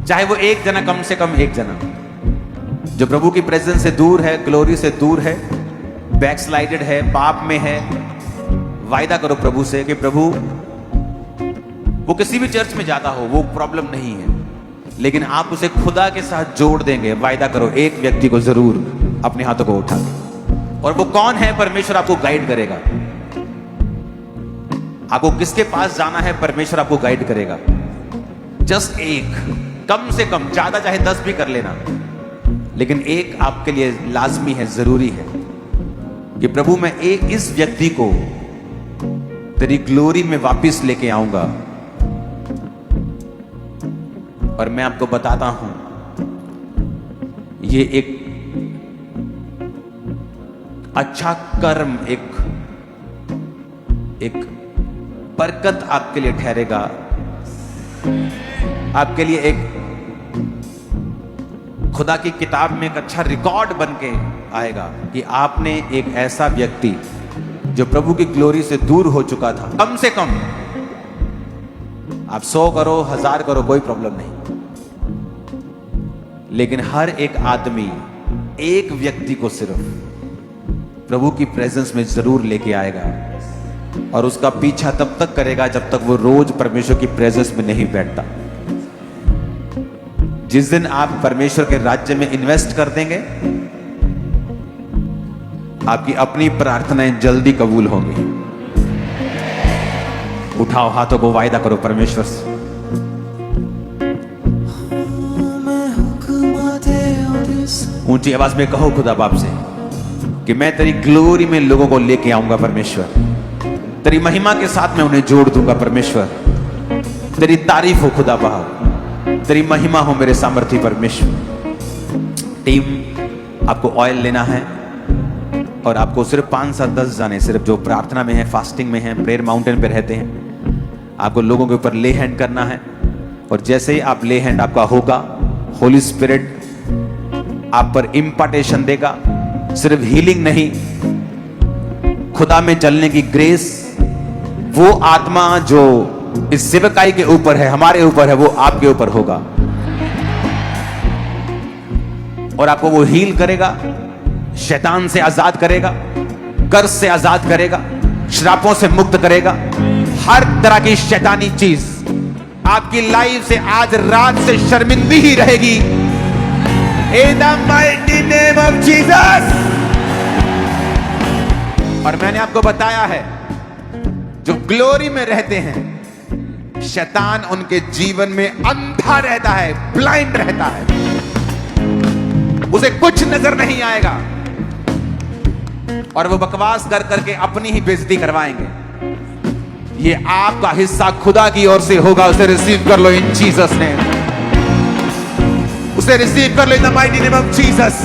चाहे वो एक जना, कम से कम एक जना जो प्रभु की प्रेजेंस से दूर है, ग्लोरी से दूर है, बैकस्लाइडेड है, पाप में है, वायदा करो प्रभु से कि प्रभु, वो किसी भी चर्च में जाता हो, वो प्रॉब्लम नहीं है, लेकिन आप उसे खुदा के साथ जोड़ देंगे। वायदा करो एक व्यक्ति को जरूर। अपने हाथों को उठा के। और वो कौन है? परमेश्वर आपको गाइड करेगा। आपको किसके पास जाना है, परमेश्वर आपको गाइड करेगा। जस्ट एक, कम से कम, ज्यादा चाहे 10 भी कर लेना, लेकिन एक आपके लिए लाजमी है, जरूरी है कि प्रभु मैं एक इस व्यक्ति को तेरी ग्लोरी में वापस लेके आऊंगा। और मैं आपको बताता हूं, ये एक अच्छा कर्म, एक बरकत आपके लिए ठहरेगा, आपके लिए एक खुदा की किताब में एक अच्छा रिकॉर्ड बन के आएगा कि आपने एक ऐसा व्यक्ति जो प्रभु की ग्लोरी से दूर हो चुका था, कम से कम आप 100 करो, 1000 करो, कोई प्रॉब्लम नहीं, लेकिन हर एक आदमी एक व्यक्ति को सिर्फ प्रभु की प्रेजेंस में जरूर लेके आएगा। और उसका पीछा तब तक करेगा जब तक वो रोज परमेश्वर की प्रेजेंस में नहीं बैठता। जिस दिन आप परमेश्वर के राज्य में इन्वेस्ट कर देंगे, आपकी अपनी प्रार्थनाएं जल्दी कबूल होंगी। उठाओ हाथों को, वायदा करो परमेश्वर से। ऊंची आवाज में कहो खुदा बाप से कि मैं तेरी ग्लोरी में लोगों को लेके आऊंगा परमेश्वर, तेरी महिमा के साथ मैं उन्हें जोड़ दूंगा परमेश्वर। तेरी तारीफ हो खुदा बाप, तेरी महिमा हो मेरे सामर्थी परमेश्वर। टीम, आपको ऑयल लेना है और आपको सिर्फ 5 से 10 जाने, सिर्फ जो प्रार्थना में है, फास्टिंग में है, प्रेयर माउंटेन पे रहते हैं, आपको लोगों के ऊपर ले हैंड करना है। और जैसे ही आप ले हैंड आपका होगा, होली स्पिरिट आप पर इम्पार्टेशन देगा। सिर्फ हीलिंग नहीं, खुदा में चलने की ग्रेस, वो आत्मा जो इस सेवकाई के ऊपर है, हमारे ऊपर है, वो आपके ऊपर होगा और आपको वो हील करेगा, शैतान से आजाद करेगा, कर्ज से आजाद करेगा, श्रापों से मुक्त करेगा। हर तरह की शैतानी चीज आपकी लाइफ से आज रात से शर्मिंदी ही रहेगी। In the mighty name of Jesus। और मैंने आपको बताया है, जो ग्लोरी में रहते हैं, शैतान उनके जीवन में अंधा रहता है, ब्लाइंड रहता है, उसे कुछ नजर नहीं आएगा। और वो बकवास कर करके अपनी ही बेइज्जती करवाएंगे। ये आपका हिस्सा खुदा की ओर से होगा, उसे रिसीव कर लो इन जीसस नेम। उसे रिसीव कर लो in the mighty name of Jesus.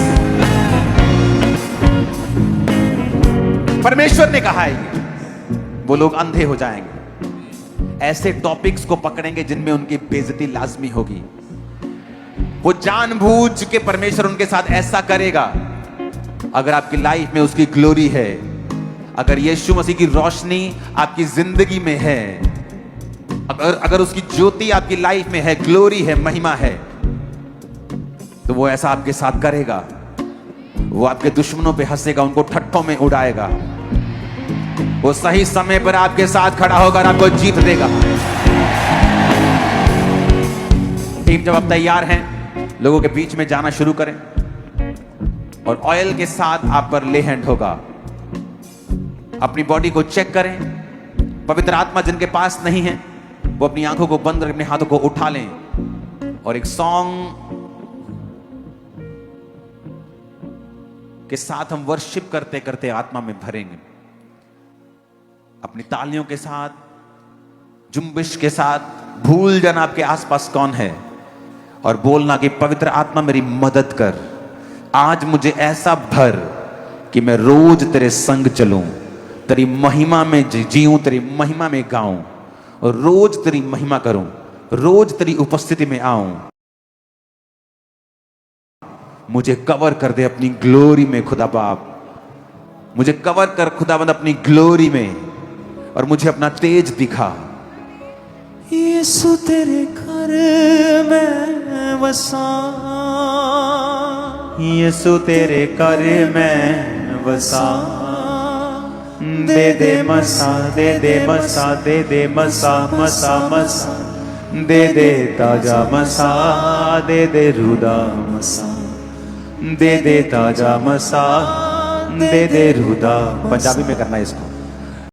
परमेश्वर ने कहा है वो लोग अंधे हो जाएंगे, ऐसे टॉपिक्स को पकड़ेंगे जिनमें उनकी बेइज्जती लाजमी होगी। वो जानबूझ के परमेश्वर उनके साथ ऐसा करेगा। अगर आपकी लाइफ में उसकी ग्लोरी है, अगर यीशु मसीह की रोशनी आपकी जिंदगी में है, अगर उसकी ज्योति आपकी लाइफ में है, ग्लोरी है, महिमा है, तो वो ऐसा आपके साथ करेगा। वो आपके दुश्मनों पे हंसेगा, उनको ठट्ठों में उड़ाएगा। वो सही समय पर आपके साथ खड़ा होगा और आपको जीत देगा। टीम, जब आप तैयार हैं, लोगों के बीच में जाना शुरू करें और ऑयल के साथ आप पर ले हैंड होगा। अपनी बॉडी को चेक करें। पवित्र आत्मा जिनके पास नहीं है वो अपनी आंखों को बंद कर अपने हाथों को उठा लें और एक सॉन्ग के साथ हम वर्शिप करते करते आत्मा में भरेंगे। अपनी तालियों के साथ, जुम्बिश के साथ भूल जाना आपके आसपास कौन है और बोलना कि पवित्र आत्मा मेरी मदद कर, आज मुझे ऐसा भर कि मैं रोज तेरे संग चलूं, तेरी महिमा में जीऊं, तेरी महिमा में गाऊं और रोज तेरी महिमा करूं, रोज तेरी उपस्थिति में आऊं। मुझे कवर कर दे अपनी ग्लोरी में खुदा बाप, मुझे कवर कर खुदावंद अपनी ग्लोरी में और मुझे अपना तेज दिखा। यीशु तेरे घर में बसा, यीशु तेरे घर में बसा। दे दे मसा, दे दे मसा, दे दे मसा, मसा मसा, दे दे ताजा मसा, दे दे रूदा मसा, दे दे ताजा मसा, दे दे रूदा। पंजाबी में करना है इसको।